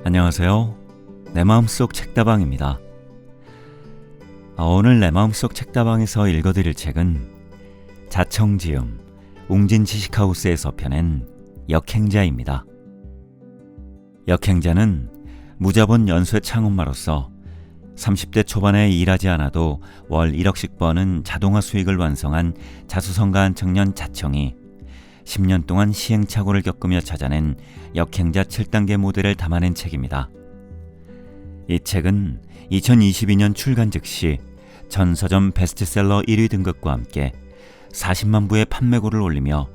안녕하세요. 내 마음속 책다방입니다. 오늘 내 마음속 책다방에서 읽어드릴 책은 자청지음 웅진 지식하우스에서 펴낸 역행자입니다. 역행자는 무자본 연쇄 창업마로서 30대 초반에 일하지 않아도 월 1억씩 버는 자동화 수익을 완성한 자수성가한 청년 자청이 10년 동안 시행착오를 겪으며 찾아낸 역행자 7단계 모델을 담아낸 책입니다. 이 책은 2022년 출간 즉시 전 서점 베스트셀러 1위 등극과 함께 40만 부의 판매고를 올리며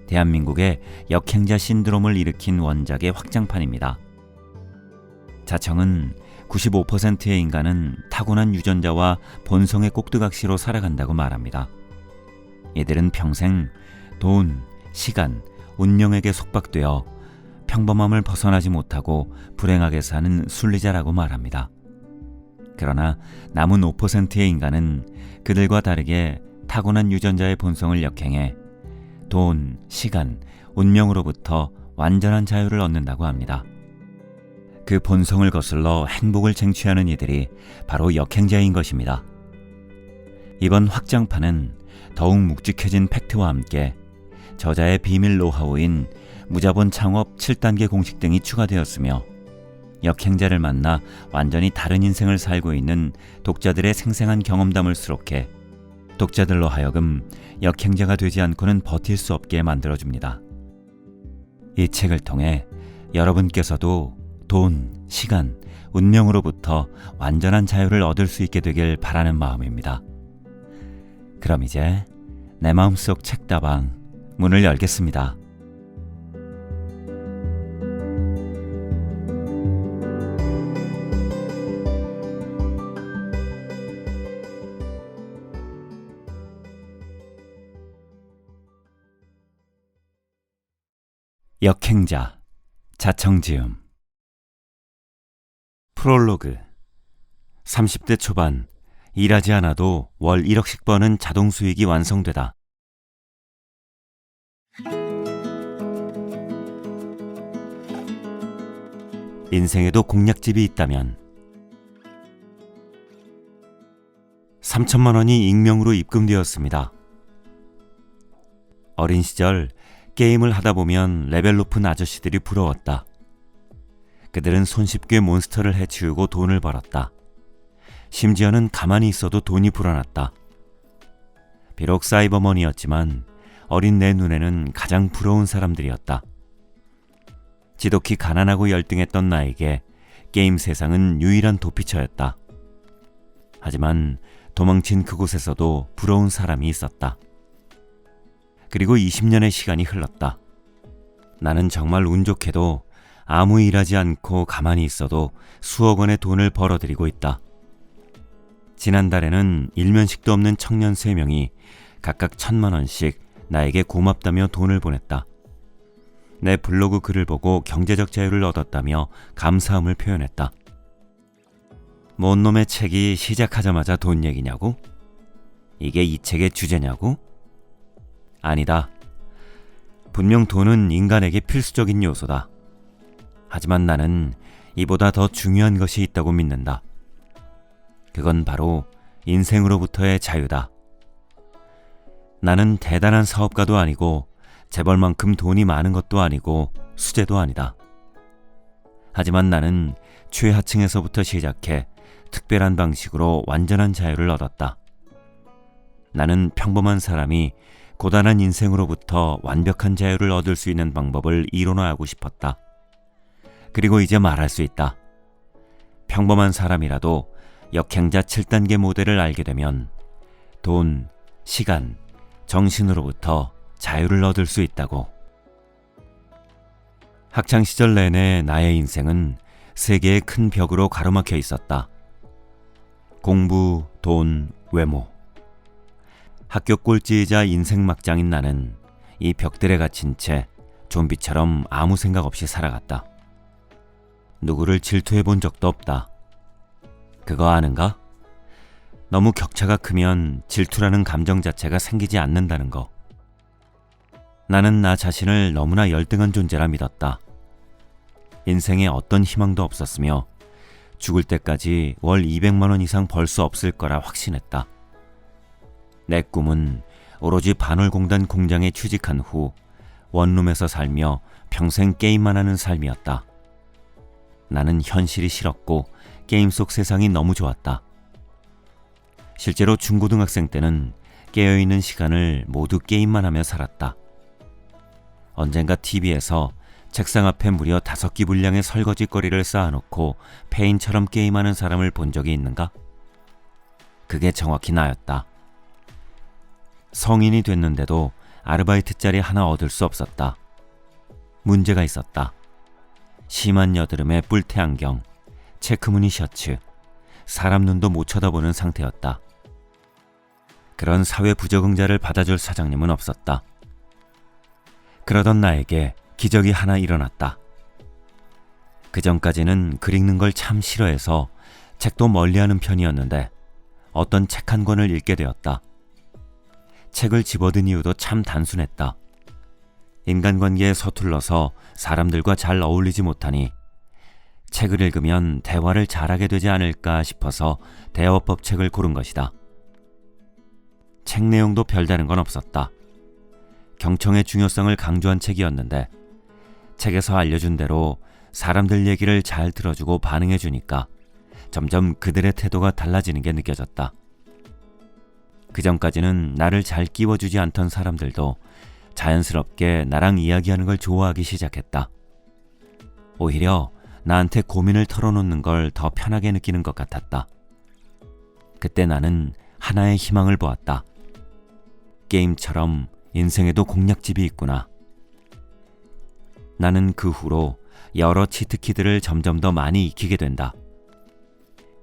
대한민국의 역행자 신드롬을 일으킨 원작의 확장판입니다. 자청은 95%의 인간은 타고난 유전자와 본성의 꼭두각시로 살아간다고 말합니다. 이들은 평생 돈, 시간, 운명에게 속박되어 평범함을 벗어나지 못하고 불행하게 사는 순리자라고 말합니다. 그러나 남은 5%의 인간은 그들과 다르게 타고난 유전자의 본성을 역행해 돈, 시간, 운명으로부터 완전한 자유를 얻는다고 합니다. 그 본성을 거슬러 행복을 쟁취하는 이들이 바로 역행자인 것입니다. 이번 확장판은 더욱 묵직해진 팩트와 함께 저자의 비밀 노하우인 무자본 창업 7단계 공식 등이 추가되었으며 역행자를 만나 완전히 다른 인생을 살고 있는 독자들의 생생한 경험담을 수록해 독자들로 하여금 역행자가 되지 않고는 버틸 수 없게 만들어줍니다. 이 책을 통해 여러분께서도 돈, 시간, 운명으로부터 완전한 자유를 얻을 수 있게 되길 바라는 마음입니다. 그럼 이제 내 마음속 책다방 문을 열겠습니다. 역행자, 자청지음. 프롤로그. 30대 초반, 일하지 않아도 월 1억씩 버는 자동 수익이 완성되다. 인생에도 공략집이 있다면 3천만 원이 익명으로 입금되었습니다. 어린 시절 게임을 하다 보면 레벨 높은 아저씨들이 부러웠다. 그들은 손쉽게 몬스터를 해치우고 돈을 벌었다. 심지어는 가만히 있어도 돈이 불어났다. 비록 사이버머니였지만 어린 내 눈에는 가장 부러운 사람들이었다. 지독히 가난하고 열등했던 나에게 게임 세상은 유일한 도피처였다. 하지만 도망친 그곳에서도 부러운 사람이 있었다. 그리고 20년의 시간이 흘렀다. 나는 정말 운 좋게도 아무 일하지 않고 가만히 있어도 수억 원의 돈을 벌어들이고 있다. 지난달에는 일면식도 없는 청년 3명이 각각 1,000만 원씩 나에게 고맙다며 돈을 보냈다. 내 블로그 글을 보고 경제적 자유를 얻었다며 감사함을 표현했다. 뭔 놈의 책이 시작하자마자 돈 얘기냐고? 이게 이 책의 주제냐고? 아니다. 분명 돈은 인간에게 필수적인 요소다. 하지만 나는 이보다 더 중요한 것이 있다고 믿는다. 그건 바로 인생으로부터의 자유다. 나는 대단한 사업가도 아니고 재벌만큼 돈이 많은 것도 아니고 수재도 아니다. 하지만 나는 최하층에서부터 시작해 특별한 방식으로 완전한 자유를 얻었다. 나는 평범한 사람이 고단한 인생으로부터 완벽한 자유를 얻을 수 있는 방법을 이론화하고 싶었다. 그리고 이제 말할 수 있다. 평범한 사람이라도 역행자 7단계 모델을 알게 되면 돈, 시간, 정신으로부터 자유를 얻을 수 있다고. 학창시절 내내 나의 인생은 3개의 큰 벽으로 가로막혀 있었다. 공부, 돈, 외모. 학교 꼴찌이자 인생 막장인 나는 이 벽들에 갇힌 채 좀비처럼 아무 생각 없이 살아갔다. 누구를 질투해 본 적도 없다. 그거 아는가? 너무 격차가 크면 질투라는 감정 자체가 생기지 않는다는 거. 나는 나 자신을 너무나 열등한 존재라 믿었다. 인생에 어떤 희망도 없었으며 죽을 때까지 월 200만 원 이상 벌 수 없을 거라 확신했다. 내 꿈은 오로지 반월공단 공장에 취직한 후 원룸에서 살며 평생 게임만 하는 삶이었다. 나는 현실이 싫었고 게임 속 세상이 너무 좋았다. 실제로 중고등학생 때는 깨어있는 시간을 모두 게임만 하며 살았다. 언젠가 TV에서 책상 앞에 무려 5끼 분량의 설거지거리를 쌓아놓고 페인처럼 게임하는 사람을 본 적이 있는가? 그게 정확히 나였다. 성인이 됐는데도 아르바이트 자리 하나 얻을 수 없었다. 문제가 있었다. 심한 여드름에 뿔테 안경, 체크무늬 셔츠, 사람 눈도 못 쳐다보는 상태였다. 그런 사회 부적응자를 받아줄 사장님은 없었다. 그러던 나에게 기적이 하나 일어났다. 그전까지는 글 읽는 걸 참 싫어해서 책도 멀리하는 편이었는데 어떤 책 한 권을 읽게 되었다. 책을 집어든 이유도 참 단순했다. 인간관계에 서툴러서 사람들과 잘 어울리지 못하니 책을 읽으면 대화를 잘하게 되지 않을까 싶어서 대화법 책을 고른 것이다. 책 내용도 별다른 건 없었다. 경청의 중요성을 강조한 책이었는데 책에서 알려준 대로 사람들 얘기를 잘 들어주고 반응해주니까 점점 그들의 태도가 달라지는 게 느껴졌다. 그전까지는 나를 잘 끼워주지 않던 사람들도 자연스럽게 나랑 이야기하는 걸 좋아하기 시작했다. 오히려 나한테 고민을 털어놓는 걸 더 편하게 느끼는 것 같았다. 그때 나는 하나의 희망을 보았다. 게임처럼 인생에도 공략집이 있구나. 나는 그 후로 여러 치트키들을 점점 더 많이 익히게 된다.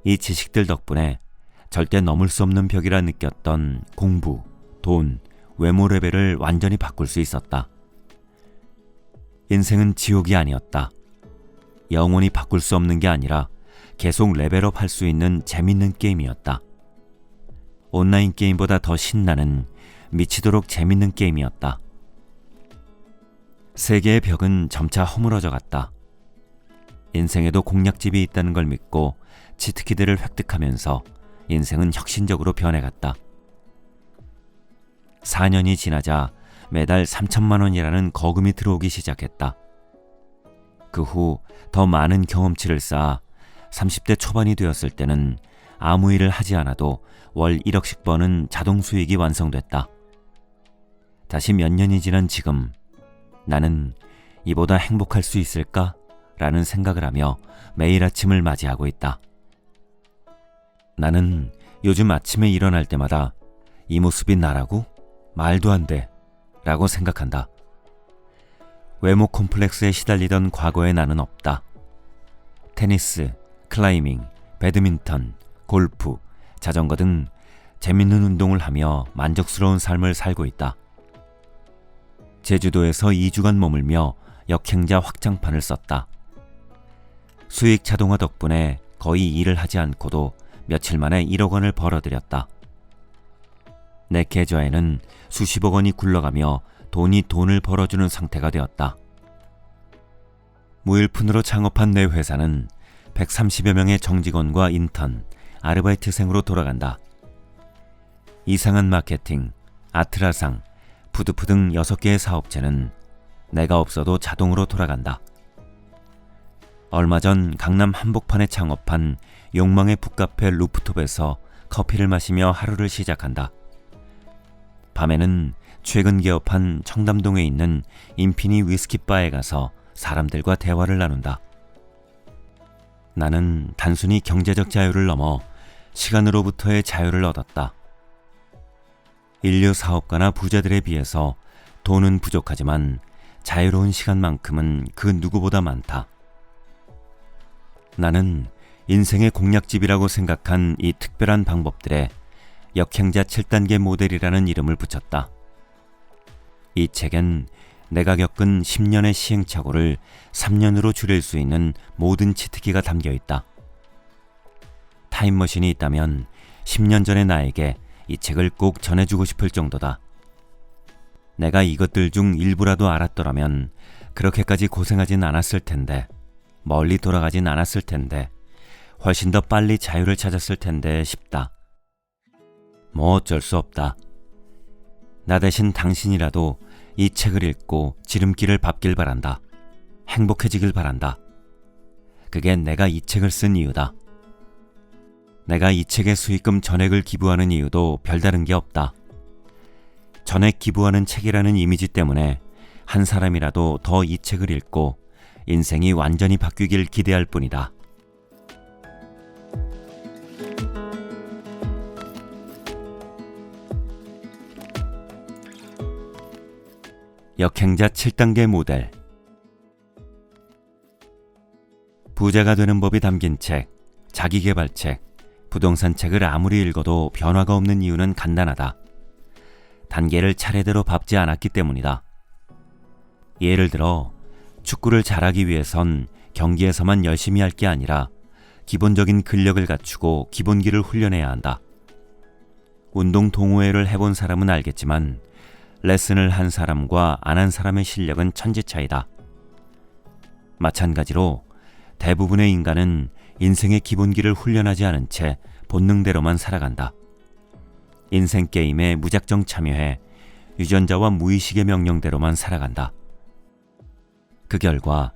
이 지식들 덕분에 절대 넘을 수 없는 벽이라 느꼈던 공부, 돈, 외모 레벨을 완전히 바꿀 수 있었다. 인생은 지옥이 아니었다. 영원히 바꿀 수 없는 게 아니라 계속 레벨업 할 수 있는 재밌는 게임이었다. 온라인 게임보다 더 신나는 미치도록 재밌는 게임이었다. 세계의 벽은 점차 허물어져 갔다. 인생에도 공략집이 있다는 걸 믿고 치트키들을 획득하면서 인생은 혁신적으로 변해갔다. 4년이 지나자 매달 3천만 원이라는 거금이 들어오기 시작했다. 그 후 더 많은 경험치를 쌓아 30대 초반이 되었을 때는 아무 일을 하지 않아도 월 1억씩 버는 자동 수익이 완성됐다. 다시 몇 년이 지난 지금 나는 이보다 행복할 수 있을까? 라는 생각을 하며 매일 아침을 맞이하고 있다. 나는 요즘 아침에 일어날 때마다 이 모습이 나라고? 말도 안 돼 라고 생각한다. 외모 콤플렉스에 시달리던 과거의 나는 없다. 테니스, 클라이밍, 배드민턴, 골프, 자전거 등 재밌는 운동을 하며 만족스러운 삶을 살고 있다. 제주도에서 2주간 머물며 역행자 확장판을 썼다. 수익 자동화 덕분에 거의 일을 하지 않고도 며칠 만에 1억 원을 벌어들였다. 내 계좌에는 수십억 원이 굴러가며 돈이 돈을 벌어주는 상태가 되었다. 무일푼으로 창업한 내 회사는 130여 명의 정직원과 인턴, 아르바이트생으로 돌아간다. 이상한 마케팅, 아트라상, 푸드푸 등 6개의 사업체는 내가 없어도 자동으로 돌아간다. 얼마 전 강남 한복판에 창업한 욕망의 북카페 루프톱에서 커피를 마시며 하루를 시작한다. 밤에는 최근 개업한 청담동에 있는 인피니 위스키바에 가서 사람들과 대화를 나눈다. 나는 단순히 경제적 자유를 넘어 시간으로부터의 자유를 얻었다. 인류 사업가나 부자들에 비해서 돈은 부족하지만 자유로운 시간만큼은 그 누구보다 많다. 나는 인생의 공략집이라고 생각한 이 특별한 방법들에 역행자 7단계 모델이라는 이름을 붙였다. 이 책엔 내가 겪은 10년의 시행착오를 3년으로 줄일 수 있는 모든 치트키가 담겨 있다. 타임머신이 있다면 10년 전의 나에게 이 책을 꼭 전해주고 싶을 정도다. 내가 이것들 중 일부라도 알았더라면 그렇게까지 고생하진 않았을 텐데 멀리 돌아가진 않았을 텐데 훨씬 더 빨리 자유를 찾았을 텐데 싶다. 뭐 어쩔 수 없다. 나 대신 당신이라도 이 책을 읽고 지름길을 밟길 바란다. 행복해지길 바란다. 그게 내가 이 책을 쓴 이유다. 내가 이 책의 수익금 전액을 기부하는 이유도 별다른 게 없다. 전액 기부하는 책이라는 이미지 때문에 한 사람이라도 더 이 책을 읽고 인생이 완전히 바뀌길 기대할 뿐이다. 역행자 7단계 모델. 부자가 되는 법이 담긴 책, 자기계발책, 부동산 책을 아무리 읽어도 변화가 없는 이유는 간단하다. 단계를 차례대로 밟지 않았기 때문이다. 예를 들어 축구를 잘하기 위해선 경기에서만 열심히 할 게 아니라 기본적인 근력을 갖추고 기본기를 훈련해야 한다. 운동 동호회를 해본 사람은 알겠지만 레슨을 한 사람과 안 한 사람의 실력은 천지 차이다. 마찬가지로 대부분의 인간은 인생의 기본기를 훈련하지 않은 채 본능대로만 살아간다. 인생 게임에 무작정 참여해 유전자와 무의식의 명령대로만 살아간다. 그 결과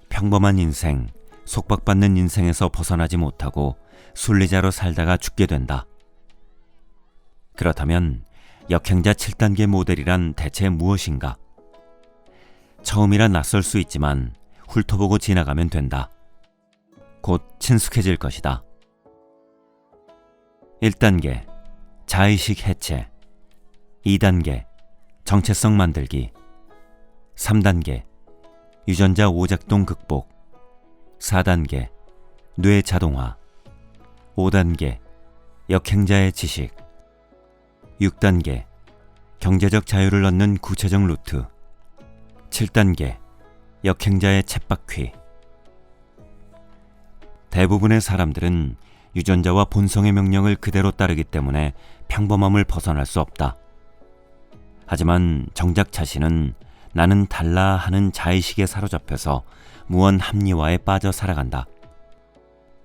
평범한 인생, 속박받는 인생에서 벗어나지 못하고 순리자로 살다가 죽게 된다. 그렇다면 역행자 7단계 모델이란 대체 무엇인가? 처음이라 낯설 수 있지만 훑어보고 지나가면 된다. 곧 친숙해질 것이다. 1단계 자의식 해체, 2단계 정체성 만들기, 3단계 유전자 오작동 극복, 4단계 뇌 자동화, 5단계 역행자의 지식, 6단계 경제적 자유를 얻는 구체적 루트, 7단계 역행자의 쳇바퀴. 대부분의 사람들은 유전자와 본성의 명령을 그대로 따르기 때문에 평범함을 벗어날 수 없다. 하지만 정작 자신은 나는 달라 하는 자의식에 사로잡혀서 무언 합리화에 빠져 살아간다.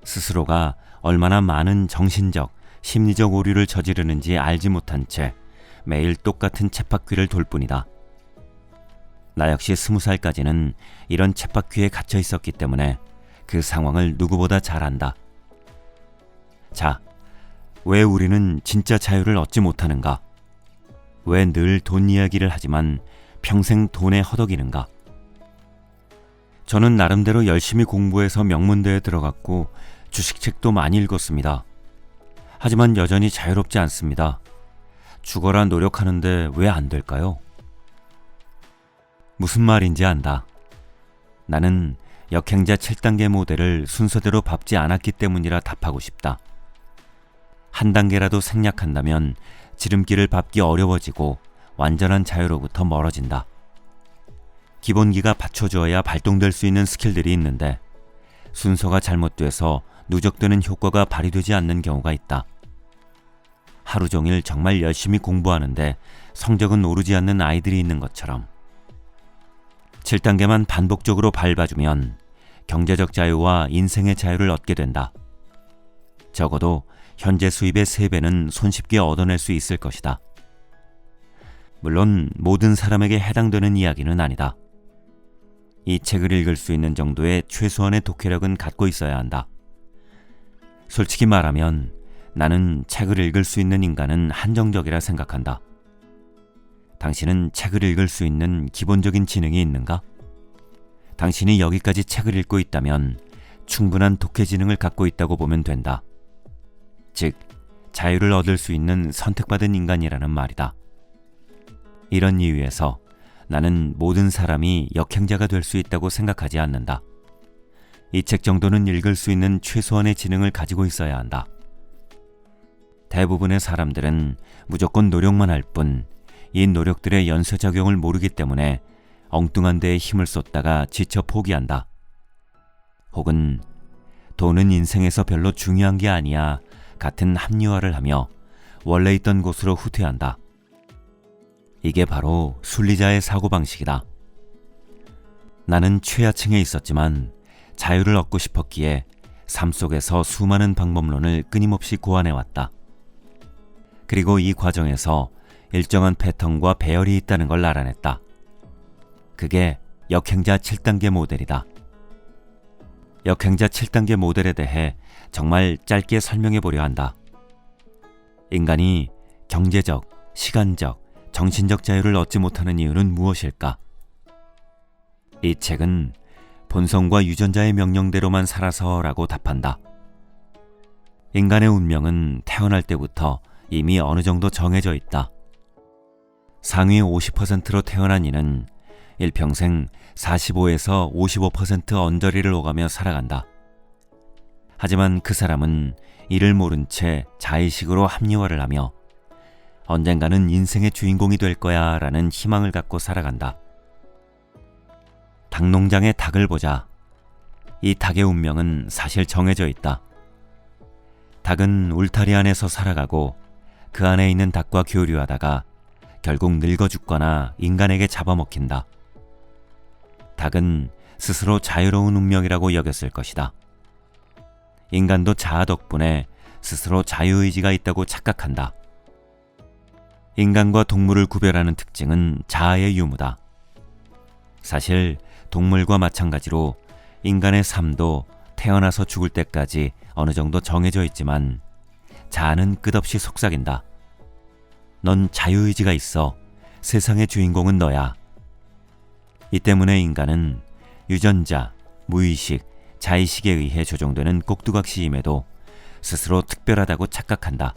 스스로가 얼마나 많은 정신적, 심리적 오류를 저지르는지 알지 못한 채 매일 똑같은 쳇바퀴를 돌 뿐이다. 나 역시 20살까지는 이런 쳇바퀴에 갇혀 있었기 때문에 그 상황을 누구보다 잘 안다. 자, 왜 우리는 진짜 자유를 얻지 못하는가? 왜 늘 돈 이야기를 하지만 평생 돈에 허덕이는가? 저는 나름대로 열심히 공부해서 명문대에 들어갔고 주식책도 많이 읽었습니다. 하지만 여전히 자유롭지 않습니다. 죽어라 노력하는데 왜 안 될까요? 무슨 말인지 안다. 나는 역행자 7단계 모델을 순서대로 밟지 않았기 때문이라 답하고 싶다. 한 단계라도 생략한다면 지름길을 밟기 어려워지고 완전한 자유로부터 멀어진다. 기본기가 받쳐줘야 발동될 수 있는 스킬들이 있는데 순서가 잘못돼서 누적되는 효과가 발휘되지 않는 경우가 있다. 하루 종일 정말 열심히 공부하는데 성적은 오르지 않는 아이들이 있는 것처럼 7단계만 반복적으로 밟아주면 경제적 자유와 인생의 자유를 얻게 된다. 적어도 현재 수입의 3배는 손쉽게 얻어낼 수 있을 것이다. 물론 모든 사람에게 해당되는 이야기는 아니다. 이 책을 읽을 수 있는 정도의 최소한의 독해력은 갖고 있어야 한다. 솔직히 말하면 나는 책을 읽을 수 있는 인간은 한정적이라 생각한다. 당신은 책을 읽을 수 있는 기본적인 지능이 있는가? 당신이 여기까지 책을 읽고 있다면 충분한 독해 지능을 갖고 있다고 보면 된다. 즉, 자유를 얻을 수 있는 선택받은 인간이라는 말이다. 이런 이유에서 나는 모든 사람이 역행자가 될 수 있다고 생각하지 않는다. 이 책 정도는 읽을 수 있는 최소한의 지능을 가지고 있어야 한다. 대부분의 사람들은 무조건 노력만 할 뿐, 이 노력들의 연쇄작용을 모르기 때문에 엉뚱한 데에 힘을 쏟다가 지쳐 포기한다. 혹은 돈은 인생에서 별로 중요한 게 아니야 같은 합리화를 하며 원래 있던 곳으로 후퇴한다. 이게 바로 순리자의 사고방식이다. 나는 최하층에 있었지만 자유를 얻고 싶었기에 삶 속에서 수많은 방법론을 끊임없이 고안해왔다. 그리고 이 과정에서 일정한 패턴과 배열이 있다는 걸 알아냈다. 그게 역행자 7단계 모델이다. 역행자 7단계 모델에 대해 정말 짧게 설명해 보려 한다. 인간이 경제적, 시간적, 정신적 자유를 얻지 못하는 이유는 무엇일까? 이 책은 본성과 유전자의 명령대로만 살아서라고 답한다. 인간의 운명은 태어날 때부터 이미 어느 정도 정해져 있다. 상위 50%로 태어난 이는 일평생 45에서 55% 언저리를 오가며 살아간다. 하지만 그 사람은 이를 모른 채 자의식으로 합리화를 하며 언젠가는 인생의 주인공이 될 거야 라는 희망을 갖고 살아간다. 닭농장의 닭을 보자. 이 닭의 운명은 사실 정해져 있다. 닭은 울타리 안에서 살아가고 그 안에 있는 닭과 교류하다가 결국 늙어 죽거나 인간에게 잡아먹힌다. 닭은 스스로 자유로운 운명이라고 여겼을 것이다. 인간도 자아 덕분에 스스로 자유의지가 있다고 착각한다. 인간과 동물을 구별하는 특징은 자아의 유무다. 사실 동물과 마찬가지로 인간의 삶도 태어나서 죽을 때까지 어느 정도 정해져 있지만 자아는 끝없이 속삭인다. 넌 자유의지가 있어. 세상의 주인공은 너야. 이 때문에 인간은 유전자, 무의식, 자의식에 의해 조종되는 꼭두각시임에도 스스로 특별하다고 착각한다.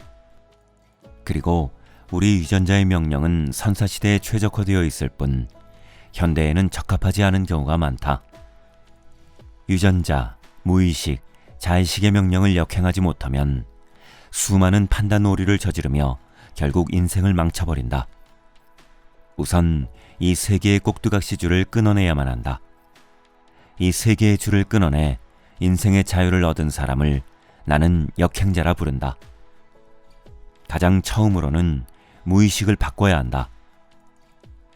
그리고 우리 유전자의 명령은 선사시대에 최적화되어 있을 뿐 현대에는 적합하지 않은 경우가 많다. 유전자, 무의식, 자의식의 명령을 역행하지 못하면 수많은 판단 오류를 저지르며 결국 인생을 망쳐버린다. 우선 이 세 개의 꼭두각시줄을 끊어내야만 한다. 이 세 개의 줄을 끊어내 인생의 자유를 얻은 사람을 나는 역행자라 부른다. 가장 처음으로는 무의식을 바꿔야 한다.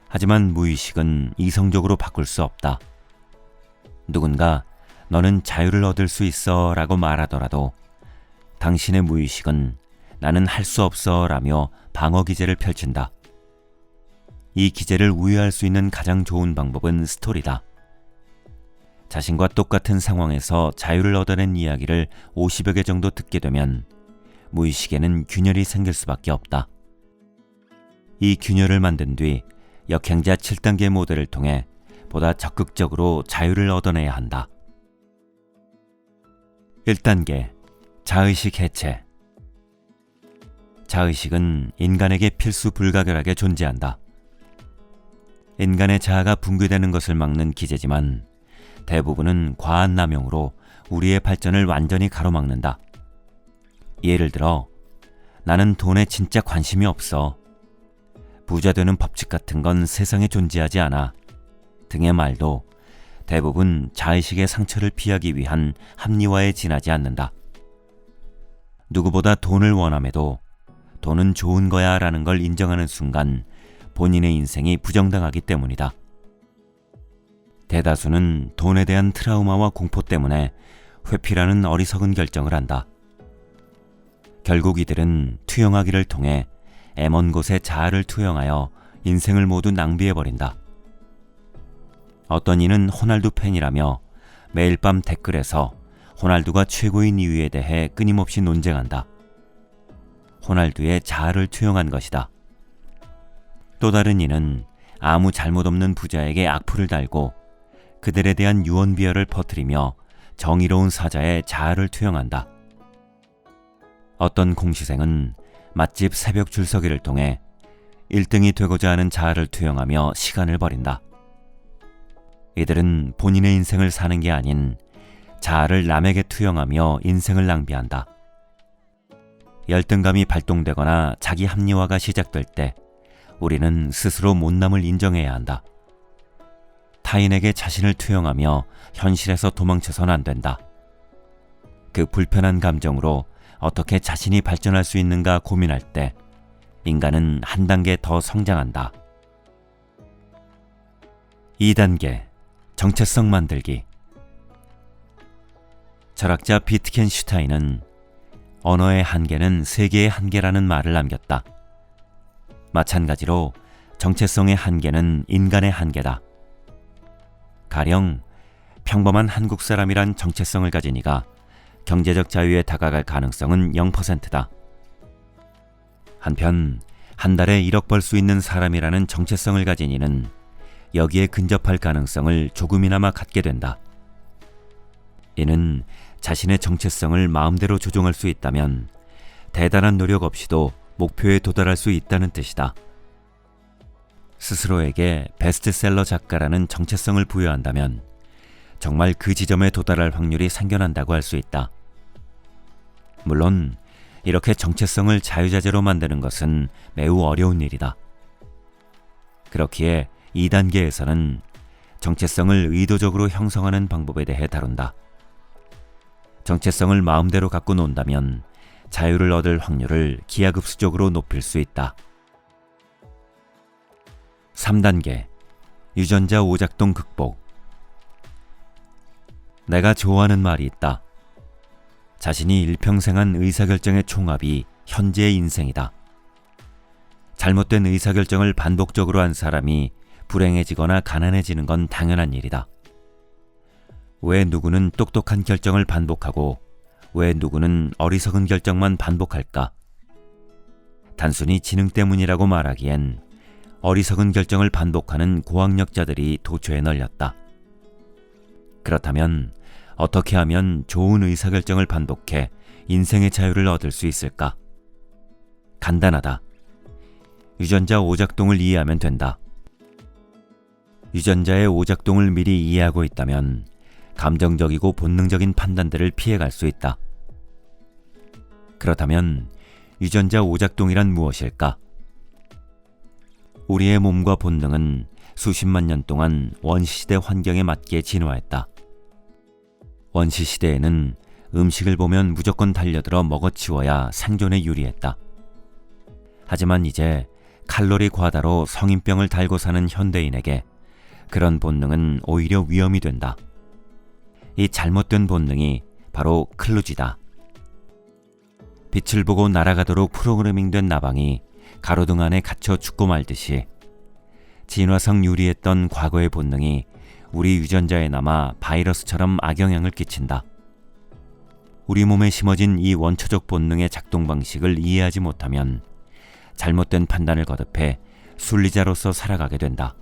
하지만 무의식은 이성적으로 바꿀 수 없다. 누군가 너는 자유를 얻을 수 있어 라고 말하더라도 당신의 무의식은 나는 할 수 없어 라며 방어 기제를 펼친다. 이 기제를 우회할 수 있는 가장 좋은 방법은 스토리다. 자신과 똑같은 상황에서 자유를 얻어낸 이야기를 50여 개 정도 듣게 되면 무의식에는 균열이 생길 수밖에 없다. 이 균열을 만든 뒤 역행자 7단계 모델을 통해 보다 적극적으로 자유를 얻어내야 한다. 1단계 자의식 해체. 자의식은 인간에게 필수 불가결하게 존재한다. 인간의 자아가 붕괴되는 것을 막는 기제지만 대부분은 과한 남용으로 우리의 발전을 완전히 가로막는다. 예를 들어 나는 돈에 진짜 관심이 없어. 부자 되는 법칙 같은 건 세상에 존재하지 않아. 등의 말도 대부분 자의식의 상처를 피하기 위한 합리화에 지나지 않는다. 누구보다 돈을 원함에도 돈은 좋은 거야 라는 걸 인정하는 순간 본인의 인생이 부정당하기 때문이다. 대다수는 돈에 대한 트라우마와 공포 때문에 회피라는 어리석은 결정을 한다. 결국 이들은 투영하기를 통해 애먼 곳에 자아를 투영하여 인생을 모두 낭비해버린다. 어떤 이는 호날두 팬이라며 매일 밤 댓글에서 호날두가 최고인 이유에 대해 끊임없이 논쟁한다. 호날두의 자아를 투영한 것이다. 또 다른 이는 아무 잘못 없는 부자에게 악플을 달고 그들에 대한 유언비어를 퍼뜨리며 정의로운 사자의 자아를 투영한다. 어떤 공시생은 맛집 새벽 줄서기를 통해 1등이 되고자 하는 자아를 투영하며 시간을 버린다. 이들은 본인의 인생을 사는 게 아닌 자아를 남에게 투영하며 인생을 낭비한다. 열등감이 발동되거나 자기 합리화가 시작될 때 우리는 스스로 못남을 인정해야 한다. 타인에게 자신을 투영하며 현실에서 도망쳐서는 안 된다. 그 불편한 감정으로 어떻게 자신이 발전할 수 있는가 고민할 때 인간은 한 단계 더 성장한다. 2단계 정체성 만들기. 철학자 비트겐슈타인은 언어의 한계는 세계의 한계라는 말을 남겼다. 마찬가지로 정체성의 한계는 인간의 한계다. 가령 평범한 한국 사람이란 정체성을 가진 이가 경제적 자유에 다가갈 가능성은 0%다. 한편 한 달에 1억 벌 수 있는 사람이라는 정체성을 가진 이는 여기에 근접할 가능성을 조금이나마 갖게 된다. 이는 자신의 정체성을 마음대로 조종할 수 있다면 대단한 노력 없이도 목표에 도달할 수 있다는 뜻이다. 스스로에게 베스트셀러 작가라는 정체성을 부여한다면 정말 그 지점에 도달할 확률이 생겨난다고 할 수 있다. 물론 이렇게 정체성을 자유자재로 만드는 것은 매우 어려운 일이다. 그렇기에 2단계에서는 정체성을 의도적으로 형성하는 방법에 대해 다룬다. 정체성을 마음대로 갖고 논다면 자유를 얻을 확률을 기하급수적으로 높일 수 있다. 3단계 유전자 오작동 극복. 내가 좋아하는 말이 있다. 자신이 일평생한 의사결정의 총합이 현재의 인생이다. 잘못된 의사결정을 반복적으로 한 사람이 불행해지거나 가난해지는 건 당연한 일이다. 왜 누구는 똑똑한 결정을 반복하고 왜 누구는 어리석은 결정만 반복할까? 단순히 지능 때문이라고 말하기엔 어리석은 결정을 반복하는 고학력자들이 도처에 널렸다. 그렇다면 어떻게 하면 좋은 의사결정을 반복해 인생의 자유를 얻을 수 있을까? 간단하다. 유전자 오작동을 이해하면 된다. 유전자의 오작동을 미리 이해하고 있다면 감정적이고 본능적인 판단들을 피해갈 수 있다. 그렇다면 유전자 오작동이란 무엇일까? 우리의 몸과 본능은 수십만 년 동안 원시시대 환경에 맞게 진화했다. 원시시대에는 음식을 보면 무조건 달려들어 먹어치워야 생존에 유리했다. 하지만 이제 칼로리 과다로 성인병을 달고 사는 현대인에게 그런 본능은 오히려 위험이 된다. 이 잘못된 본능이 바로 클루지다. 빛을 보고 날아가도록 프로그래밍된 나방이 가로등 안에 갇혀 죽고 말듯이 진화성 유리했던 과거의 본능이 우리 유전자에 남아 바이러스처럼 악영향을 끼친다. 우리 몸에 심어진 이 원초적 본능의 작동 방식을 이해하지 못하면 잘못된 판단을 거듭해 순리자로서 살아가게 된다.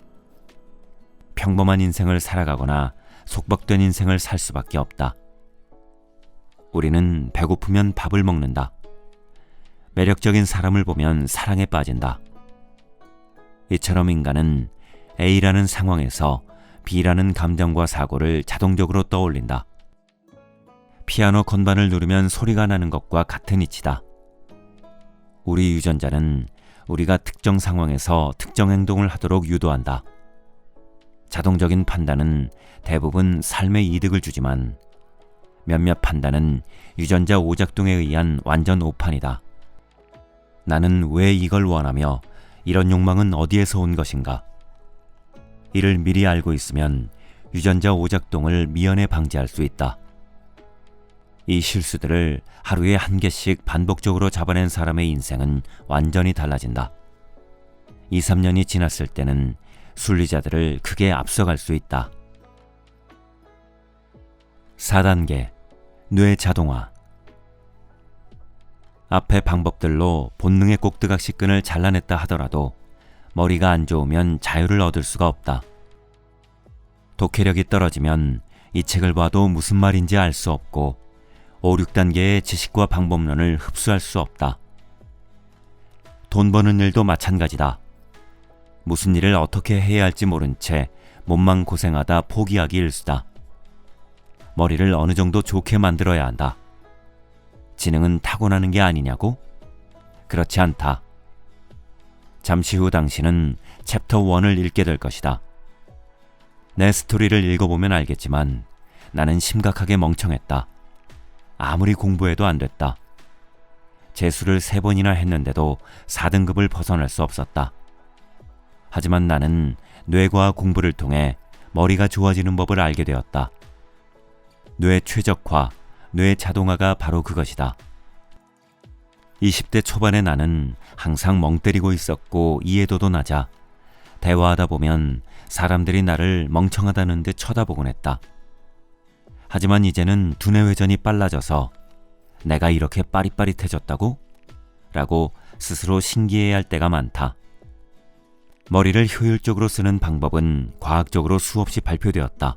평범한 인생을 살아가거나 속박된 인생을 살 수밖에 없다. 우리는 배고프면 밥을 먹는다. 매력적인 사람을 보면 사랑에 빠진다. 이처럼 인간은 A라는 상황에서 B라는 감정과 사고를 자동적으로 떠올린다. 피아노 건반을 누르면 소리가 나는 것과 같은 이치다. 우리 유전자는 우리가 특정 상황에서 특정 행동을 하도록 유도한다. 자동적인 판단은 대부분 삶의 이득을 주지만 몇몇 판단은 유전자 오작동에 의한 완전 오판이다. 나는 왜 이걸 원하며 이런 욕망은 어디에서 온 것인가? 이를 미리 알고 있으면 유전자 오작동을 미연에 방지할 수 있다. 이 실수들을 하루에 한 개씩 반복적으로 잡아낸 사람의 인생은 완전히 달라진다. 2, 3년이 지났을 때는 순리자들을 크게 앞서갈 수 있다. 4단계 뇌 자동화. 앞의 방법들로 본능의 꼭두각시 끈을 잘라냈다 하더라도 머리가 안 좋으면 자유를 얻을 수가 없다. 독해력이 떨어지면 이 책을 봐도 무슨 말인지 알 수 없고 5, 6단계의 지식과 방법론을 흡수할 수 없다. 돈 버는 일도 마찬가지다. 무슨 일을 어떻게 해야 할지 모른 채 몸만 고생하다 포기하기 일수다. 머리를 어느 정도 좋게 만들어야 한다. 지능은 타고나는 게 아니냐고? 그렇지 않다. 잠시 후 당신은 챕터 1을 읽게 될 것이다. 내 스토리를 읽어보면 알겠지만 나는 심각하게 멍청했다. 아무리 공부해도 안 됐다. 재수를 3번이나 했는데도 4등급을 벗어날 수 없었다. 하지만 나는 뇌과학 공부를 통해 머리가 좋아지는 법을 알게 되었다. 뇌 최적화, 뇌 자동화가 바로 그것이다. 20대 초반의 나는 항상 멍 때리고 있었고 이해도도 낮아 대화하다 보면 사람들이 나를 멍청하다는 듯 쳐다보곤 했다. 하지만 이제는 두뇌 회전이 빨라져서 내가 이렇게 빠릿빠릿해졌다고? 라고 스스로 신기해할 때가 많다. 머리를 효율적으로 쓰는 방법은 과학적으로 수없이 발표되었다.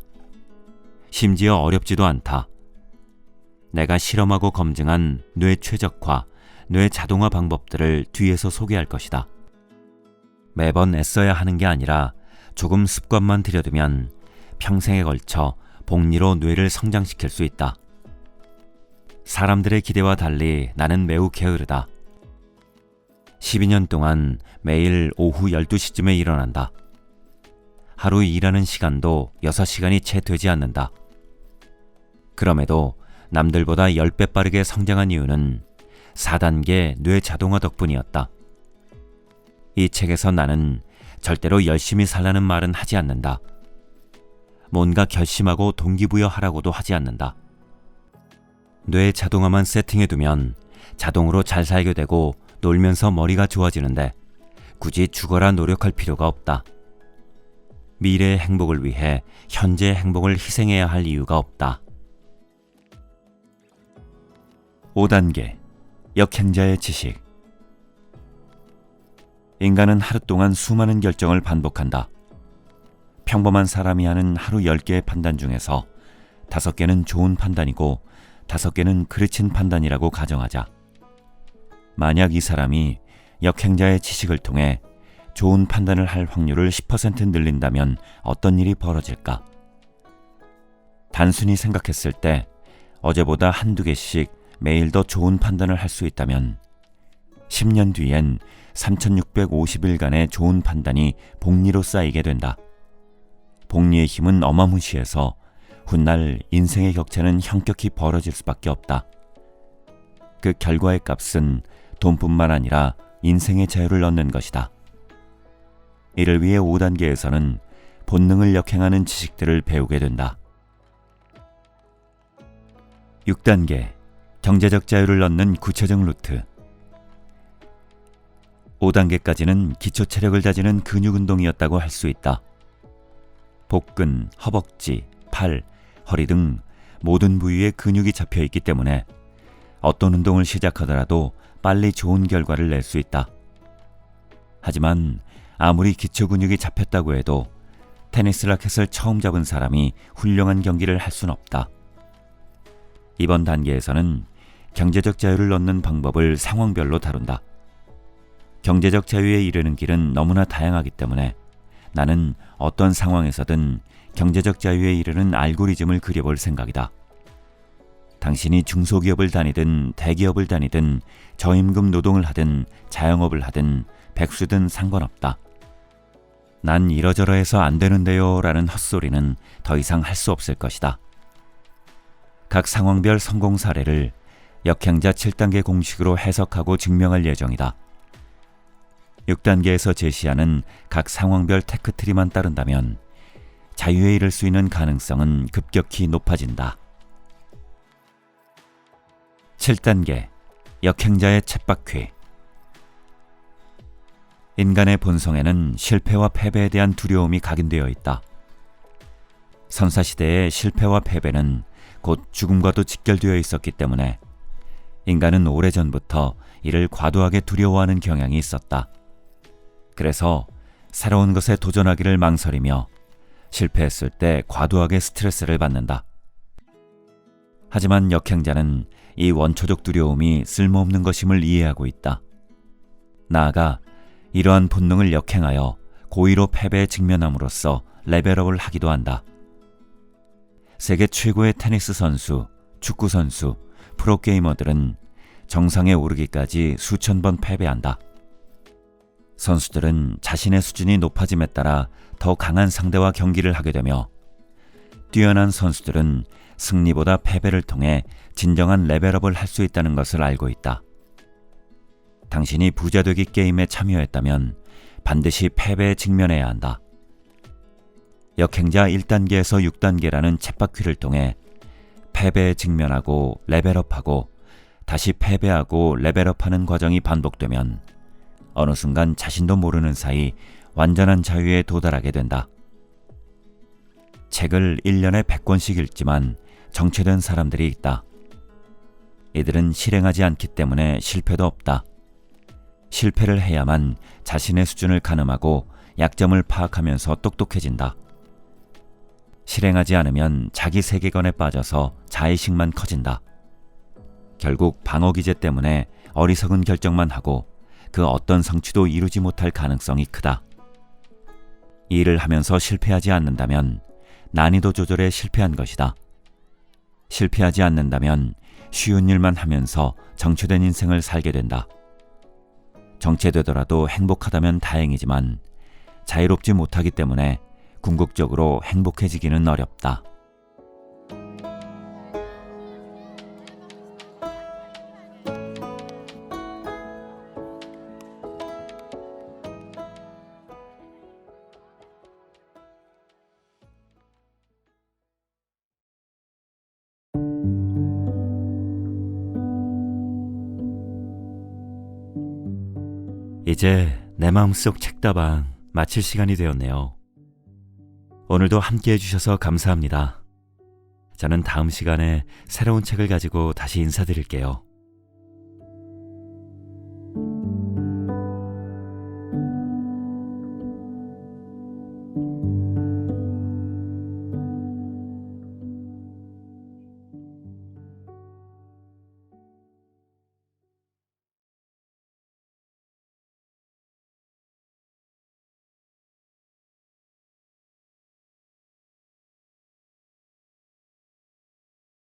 심지어 어렵지도 않다. 내가 실험하고 검증한 뇌 최적화, 뇌 자동화 방법들을 뒤에서 소개할 것이다. 매번 애써야 하는 게 아니라 조금 습관만 들여두면 평생에 걸쳐 복리로 뇌를 성장시킬 수 있다. 사람들의 기대와 달리 나는 매우 게으르다. 12년 동안 매일 오후 12시쯤에 일어난다. 하루 일하는 시간도 6시간이 채 되지 않는다. 그럼에도 남들보다 10배 빠르게 성장한 이유는 4단계 뇌 자동화 덕분이었다. 이 책에서 나는 절대로 열심히 살라는 말은 하지 않는다. 뭔가 결심하고 동기부여하라고도 하지 않는다. 뇌 자동화만 세팅해두면 자동으로 잘 살게 되고 놀면서 머리가 좋아지는데 굳이 죽어라 노력할 필요가 없다. 미래의 행복을 위해 현재의 행복을 희생해야 할 이유가 없다. 5단계 역행자의 지식. 인간은 하루 동안 수많은 결정을 반복한다. 평범한 사람이 하는 하루 10개의 판단 중에서 5개는 좋은 판단이고 5개는 그르친 판단이라고 가정하자. 만약 이 사람이 역행자의 지식을 통해 좋은 판단을 할 확률을 10% 늘린다면 어떤 일이 벌어질까? 단순히 생각했을 때 어제보다 한두 개씩 매일 더 좋은 판단을 할 수 있다면 10년 뒤엔 3650일간의 좋은 판단이 복리로 쌓이게 된다. 복리의 힘은 어마무시해서 훗날 인생의 격차는 현격히 벌어질 수밖에 없다. 그 결과의 값은 돈뿐만 아니라 인생의 자유를 얻는 것이다. 이를 위해 5단계에서는 본능을 역행하는 지식들을 배우게 된다. 6단계 경제적 자유를 얻는 구체적 루트. 5단계까지는 기초 체력을 다지는 근육 운동이었다고 할 수 있다. 복근, 허벅지, 팔, 허리 등 모든 부위에 근육이 잡혀 있기 때문에 어떤 운동을 시작하더라도 빨리 좋은 결과를 낼 수 있다. 하지만 아무리 기초 근육이 잡혔다고 해도 테니스 라켓을 처음 잡은 사람이 훌륭한 경기를 할 수는 없다. 이번 단계에서는 경제적 자유를 얻는 방법을 상황별로 다룬다. 경제적 자유에 이르는 길은 너무나 다양하기 때문에 나는 어떤 상황에서든 경제적 자유에 이르는 알고리즘을 그려볼 생각이다. 당신이 중소기업을 다니든 대기업을 다니든 저임금 노동을 하든 자영업을 하든 백수든 상관없다. 난 이러저러해서 안 되는데요 라는 헛소리는 더 이상 할 수 없을 것이다. 각 상황별 성공 사례를 역행자 7단계 공식으로 해석하고 증명할 예정이다. 6단계에서 제시하는 각 상황별 테크트리만 따른다면 자유에 이를 수 있는 가능성은 급격히 높아진다. 7단계 역행자의 쳇바퀴. 인간의 본성에는 실패와 패배에 대한 두려움이 각인되어 있다. 선사시대의 실패와 패배는 곧 죽음과도 직결되어 있었기 때문에 인간은 오래전부터 이를 과도하게 두려워하는 경향이 있었다. 그래서 새로운 것에 도전하기를 망설이며 실패했을 때 과도하게 스트레스를 받는다. 하지만 역행자는 이 원초적 두려움이 쓸모없는 것임을 이해하고 있다. 나아가 이러한 본능을 역행하여 고의로 패배에 직면함으로써 레벨업을 하기도 한다. 세계 최고의 테니스 선수, 축구 선수, 프로게이머들은 정상에 오르기까지 수천 번 패배한다. 선수들은 자신의 수준이 높아짐에 따라 더 강한 상대와 경기를 하게 되며 뛰어난 선수들은 승리보다 패배를 통해 진정한 레벨업을 할 수 있다는 것을 알고 있다. 당신이 부자 되기 게임에 참여했다면 반드시 패배에 직면해야 한다. 역행자 1단계에서 6단계라는 쳇바퀴를 통해 패배에 직면하고 레벨업하고 다시 패배하고 레벨업하는 과정이 반복되면 어느 순간 자신도 모르는 사이 완전한 자유에 도달하게 된다. 책을 1년에 100권씩 읽지만 정체된 사람들이 있다. 이들은 실행하지 않기 때문에 실패도 없다. 실패를 해야만 자신의 수준을 가늠하고 약점을 파악하면서 똑똑해진다. 실행하지 않으면 자기 세계관에 빠져서 자의식만 커진다. 결국 방어 기제 때문에 어리석은 결정만 하고 그 어떤 성취도 이루지 못할 가능성이 크다. 이 일을 하면서 실패하지 않는다면 난이도 조절에 실패한 것이다. 실패하지 않는다면 쉬운 일만 하면서 정체된 인생을 살게 된다. 정체되더라도 행복하다면 다행이지만 자유롭지 못하기 때문에 궁극적으로 행복해지기는 어렵다. 이제 내 마음속 책다방 마칠 시간이 되었네요. 오늘도 함께 해주셔서 감사합니다. 저는 다음 시간에 새로운 책을 가지고 다시 인사드릴게요.